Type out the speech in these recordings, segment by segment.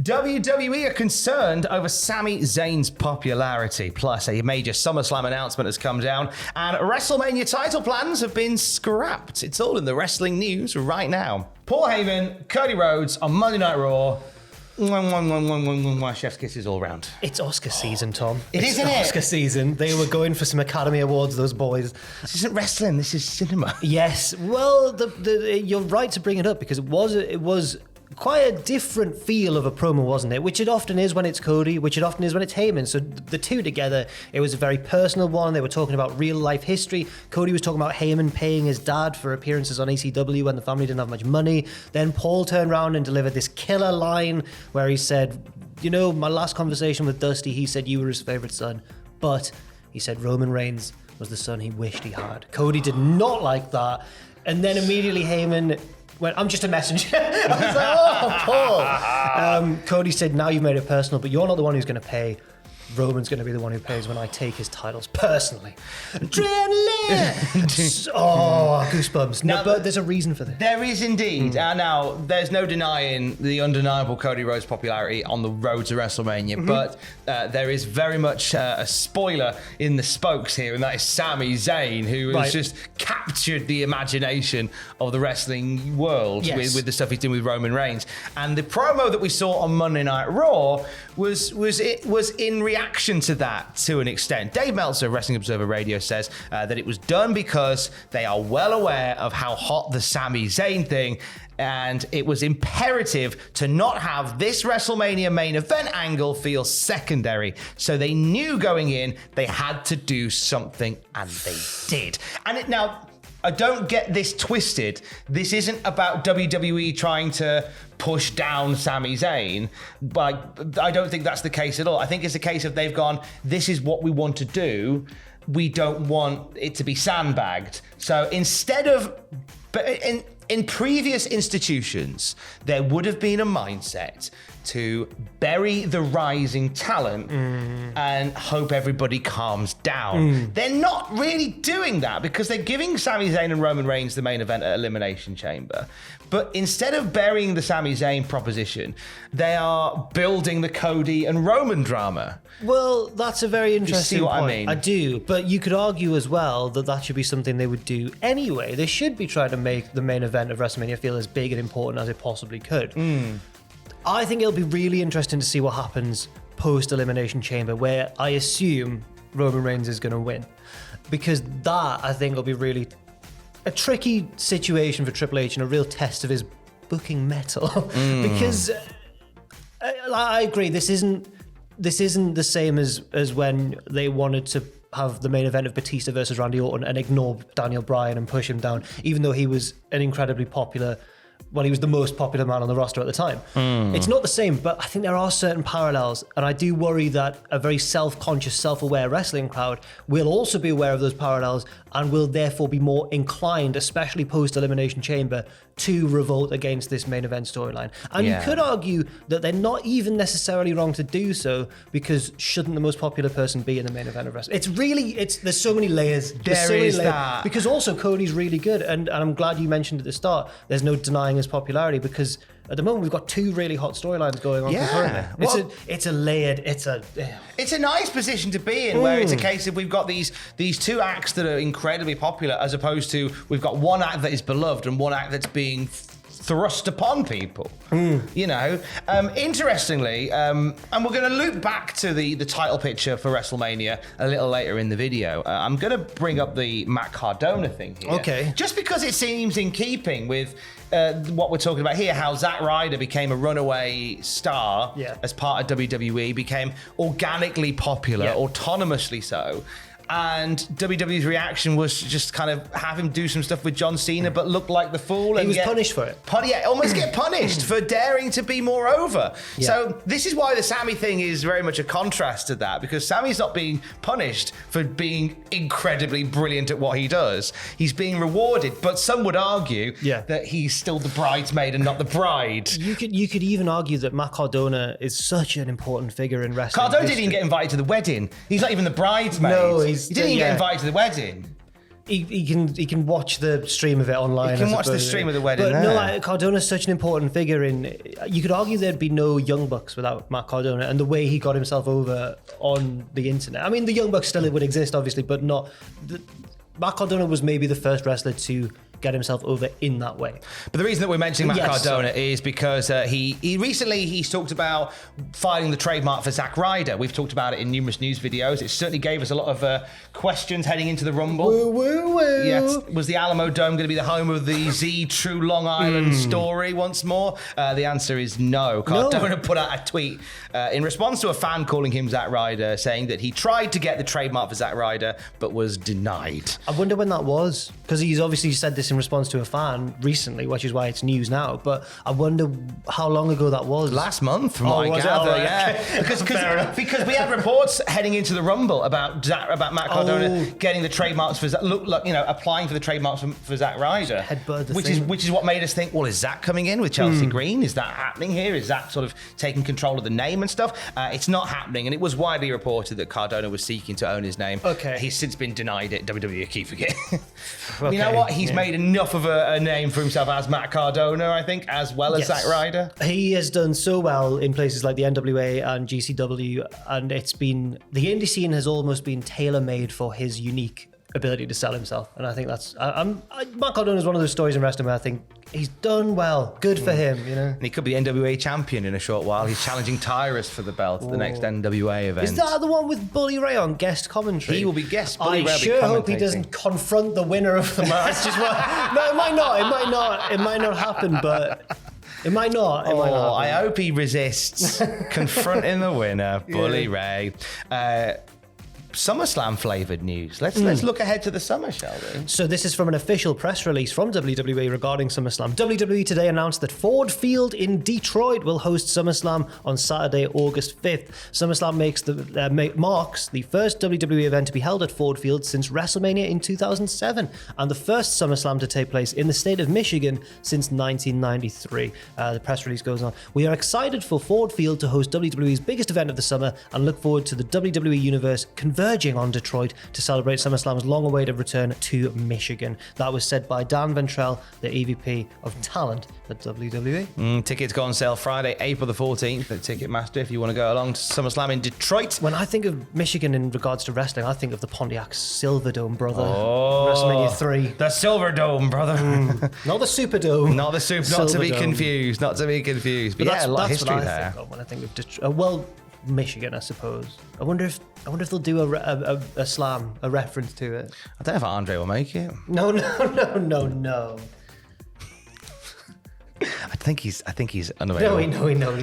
WWE are concerned over Sami Zayn's popularity. Plus, a major SummerSlam announcement has come down, and WrestleMania title plans have been scrapped. It's all in the wrestling news right now. Paul Heyman, Cody Rhodes on Monday Night Raw. Chef's kisses all round. It's Oscar season, Tom. Isn't it? Oscar season. They were going for some Academy Awards, those boys. This isn't wrestling, this is cinema. Yes. Well, you're right to bring it up because it was quite a different feel of a promo, wasn't it? Which it often is when it's Cody, which it often is when it's Heyman. So the two together, it was a very personal one. They were talking about real life history. Cody was talking about Heyman paying his dad for appearances on ECW when the family didn't have much money. Then Paul turned around and delivered this killer line where he said, you know, my last conversation with Dusty, he said you were his favorite son, but he said Roman Reigns was the son he wished he had. Cody did not like that. And then immediately Heyman went, I'm just a messenger. I was like, oh, Paul. Cody said, now you've made it personal, but you're not the one who's going to pay. Roman's going to be the one who pays when I take his titles personally. Adrenaline! Oh, goosebumps. No, but there's a reason for this. There is indeed. Now, there's no denying the undeniable Cody Rhodes popularity on the road to WrestleMania, but there is very much a spoiler in the spokes here, and that is Sami Zayn, who has just captured the imagination of the wrestling world with the stuff he's doing with Roman Reigns. And the promo that we saw on Monday Night Raw was in reaction to that to an extent. Dave Meltzer, Wrestling Observer Radio, says that it was done because they are well aware of how hot the Sami Zayn thing, and it was imperative to not have this WrestleMania main event angle feel secondary. So they knew going in they had to do something, and they did. And now, I don't get this twisted. This isn't about WWE trying to push down Sami Zayn. But I don't think that's the case at all. I think it's a case of they've gone, this is what we want to do. We don't want it to be sandbagged. So instead of... But in previous institutions, there would have been a mindset to bury the rising talent and hope everybody calms down. They're not really doing that because they're giving Sami Zayn and Roman Reigns the main event at Elimination Chamber. But instead of burying the Sami Zayn proposition, they are building the Cody and Roman drama. Well, that's a very interesting point. I mean? I do, but you could argue as well that that should be something they would do anyway. They should be trying to make the main event of WrestleMania feel as big and important as it possibly could. I think it'll be really interesting to see what happens post-Elimination Chamber, where I assume Roman Reigns is going to win. Because that, I think, will be really a tricky situation for Triple H and a real test of his booking mettle. Because I agree, this isn't the same as when they wanted to have the main event of Batista versus Randy Orton and ignore Daniel Bryan and push him down, even though he was an incredibly popular... Well, he was the most popular man on the roster at the time. It's not the same, but I think there are certain parallels, and I do worry that a very self-conscious, self-aware wrestling crowd will also be aware of those parallels and will therefore be more inclined, especially post-Elimination Chamber, to revolt against this main event storyline. And you could argue that they're not even necessarily wrong to do so, because shouldn't the most popular person be in the main event of wrestling? There's so many layers. There is that. Because also Cody's really good, and I'm glad you mentioned at the start, there's no denying his popularity, because at the moment we've got two really hot storylines going on concurrently. It's a nice position to be in, where it's a case of we've got these two acts that are incredibly popular, as opposed to we've got one act that is beloved and one act that's being thrust upon people. You know, interestingly, and we're going to loop back to the title picture for WrestleMania a little later in the video. I'm going to bring up the Matt Cardona thing here. Okay. Just because it seems in keeping with what we're talking about here, how Zack Ryder became a runaway star as part of WWE, became organically popular, autonomously so. And WWE's reaction was to just kind of have him do some stuff with John Cena, but look like the fool. He was punished for it. Almost get punished for daring to be more over. So this is why the Sami thing is very much a contrast to that, because Sami's not being punished for being incredibly brilliant at what he does. He's being rewarded, but some would argue that he's still the bridesmaid and not the bride. You could even argue that Matt Cardona is such an important figure in wrestling. Cardona didn't even get invited to the wedding. He's not even the bridesmaid. No, he didn't even get invited to the wedding. He can watch the stream of it online. He can watch the stream of the wedding. But there. no, like, Cardona's such an important figure in. You could argue there'd be no Young Bucks without Matt Cardona and the way he got himself over on the internet. I mean, the Young Bucks still would exist, obviously, but not. Matt Cardona was maybe the first wrestler to get himself over in that way. But the reason that we're mentioning Matt Cardona is because he recently he's talked about filing the trademark for Zack Ryder. We've talked about it in numerous news videos. It certainly gave us a lot of questions heading into the Rumble. Woo, woo, woo. Yes, was the Alamo Dome going to be the home of the Z True Long Island story once more? The answer is no. Cardona put out a tweet in response to a fan calling him Zack Ryder, saying that he tried to get the trademark for Zack Ryder but was denied. I wonder when that was, because he's obviously said this in response to a fan recently, which is why it's news now. But I wonder how long ago that was. Last month, from what I gather, yeah. Because we had reports heading into the Rumble about Matt Cardona getting the trademarks for applying for the trademarks for Zack Ryder, which is what made us think, well, is Zack coming in with Chelsea Green? Is that happening here? Is Zack sort of taking control of the name and stuff? It's not happening, and it was widely reported that Cardona was seeking to own his name. Okay, he's since been denied it. WWE keep forgetting. You know what? He's made enough of a name for himself as Matt Cardona, I think, as well as Zack Ryder. He has done so well in places like the NWA and GCW, and it's been the indie scene has almost been tailor-made for his unique ability to sell himself, and I think that's Matt Cardona is one of those stories in wrestling where I think he's done well. Good for him, you know. And he could be NWA champion in a short while. He's challenging Tyrus for the belt at the next NWA event. Is that the one with Bully Ray on guest commentary? He will be guest. Bully Ray I sure hope he doesn't confront the winner of the match. No, it might not. It might not happen, but. It might not. I hope he resists confronting the winner, Bully Ray. SummerSlam flavoured news. Let's look ahead to the summer, shall we? So this is from an official press release from WWE regarding SummerSlam. WWE today announced that Ford Field in Detroit will host SummerSlam on Saturday, August 5th. SummerSlam marks the first WWE event to be held at Ford Field since WrestleMania in 2007 and the first SummerSlam to take place in the state of Michigan since 1993. The press release goes on. We are excited for Ford Field to host WWE's biggest event of the summer and look forward to the WWE Universe converging on Detroit to celebrate SummerSlam's long-awaited return to Michigan. That was said by Dan Ventrell, the EVP of Talent at WWE. Tickets go on sale Friday, April the 14th at Ticketmaster if you want to go along to SummerSlam in Detroit. When I think of Michigan in regards to wrestling, I think of the Pontiac Silverdome, brother. WrestleMania 3. The Silverdome, brother. Not the Superdome. Not the Super. Not to be confused. Not to be confused. But yeah, a lot of history what I there. think of when I think of Detroit. Michigan, I suppose. I wonder if they'll do a slam, a reference to it. I don't know if Andre will make it. No. I think he's unavailable. No.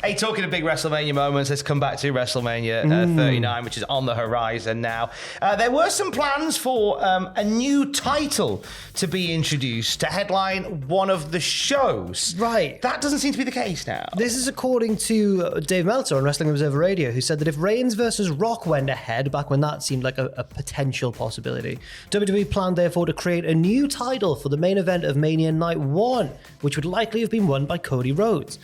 Hey, talking of big WrestleMania moments, let's come back to WrestleMania 39, which is on the horizon now. There were some plans for a new title to be introduced to headline one of the shows. Right. That doesn't seem to be the case now. This is according to Dave Meltzer on Wrestling Observer Radio, who said that if Reigns versus Rock went ahead, back when that seemed like a potential possibility, WWE planned therefore to create a new title for the main event of Mania Night 1, which would likely have been won by Cody Rhodes.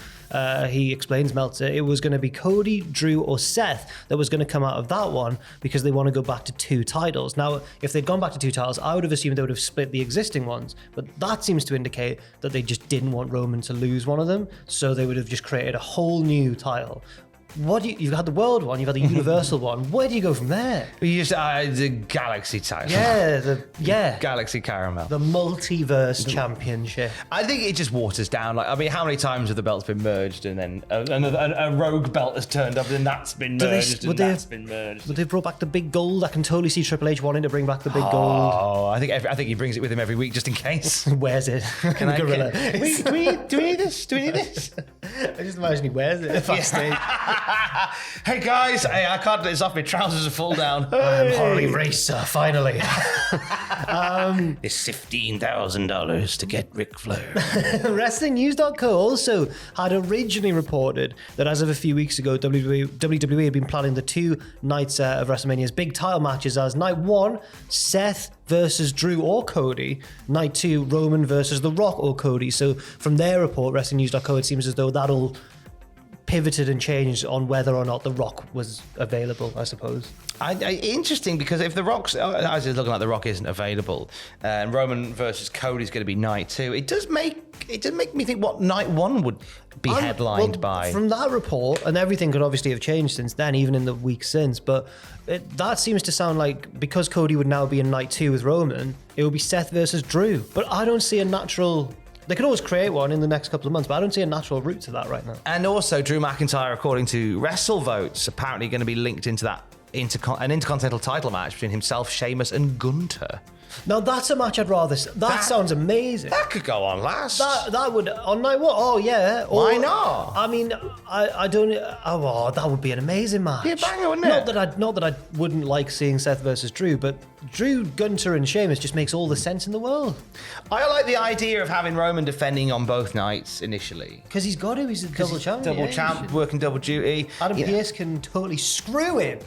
He explains, Meltzer, it was going to be Cody, Drew, or Seth that was going to come out of that one because they want to go back to 2 titles. Now, if they'd gone back to 2 titles, I would have assumed they would have split the existing ones, but that seems to indicate that they just didn't want Roman to lose one of them, so they would have just created a whole new title. You've had the world one, you've had the universal one. Where do you go from there? You just the Galaxy title. Yeah, Galaxy Caramel. The multiverse championship. I think it just waters down. Like, I mean, how many times have the belts been merged, and then a rogue belt has turned up, and then that's been merged, that's been merged. Would they brought back the big gold? I can totally see Triple H wanting to bring back the big gold. Oh, I think he brings it with him every week just in case. Wears it. Gorilla. Do we need this? I just imagine he wears it backstage. Hey guys, I can't do this off. My trousers are full down. I'm Harley Racer, finally. It's $15,000 to get Ric Flair. WrestlingNews.co also had originally reported that as of a few weeks ago, WWE had been planning the 2 nights of WrestleMania's big title matches as Night 1, Seth versus Drew or Cody. Night 2, Roman versus The Rock or Cody. So from their report, WrestlingNews.co, it seems as though that'll pivoted and changed on whether or not The Rock was available, I suppose. Interesting, because if The Rock's, as it's looking like The Rock isn't available, and Roman versus Cody's going to be night 2, it does make me think what night 1 would be headlined by. From that report, and everything could obviously have changed since then, even in the week since, but that seems to sound like, because Cody would now be in night 2 with Roman, it would be Seth versus Drew. But I don't see a natural... They could always create one in the next couple of months, but I don't see a natural route to that right now. And also, Drew McIntyre, according to WrestleVotes, apparently going to be linked into that an intercontinental title match between himself, Sheamus, and Gunter. Now that's a match I'd rather. That sounds amazing. That could go on last. That would on night what? Oh yeah. Why not? I mean, I don't. Oh, that would be an amazing match. Yeah, banger, wouldn't it? Not that I wouldn't like seeing Seth versus Drew, but Drew, Gunter, and Sheamus just makes all the sense in the world. I like the idea of having Roman defending on both nights initially, because he's got to. He's a double champ. Double champ, working double duty. Adam Pearce can totally screw him.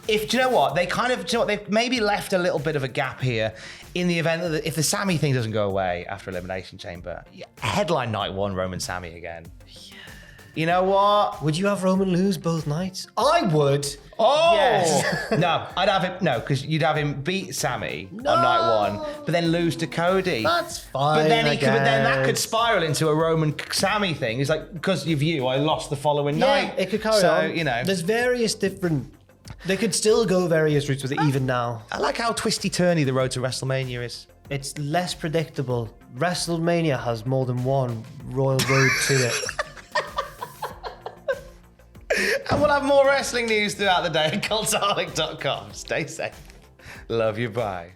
Do you know what? They've maybe left a little bit of a gap here in the event that if the Sami thing doesn't go away after Elimination Chamber, headline night 1, Roman Sami again. Yeah. You know what? Would you have Roman lose both nights? I would. Oh! Yes. No, I'd have him. No, because you'd have him beat Sami on night 1, but then lose to Cody. That's fine. But then that could spiral into a Roman Sami thing. It's like, because of you, I lost the following night. It could carry on. So, you know. There's various different... They could still go various routes with it even now. I like how twisty-turny the road to WrestleMania is. It's less predictable. WrestleMania has more than one royal road to it. And we'll have more wrestling news throughout the day at cultaholic.com. Stay safe. Love you, bye.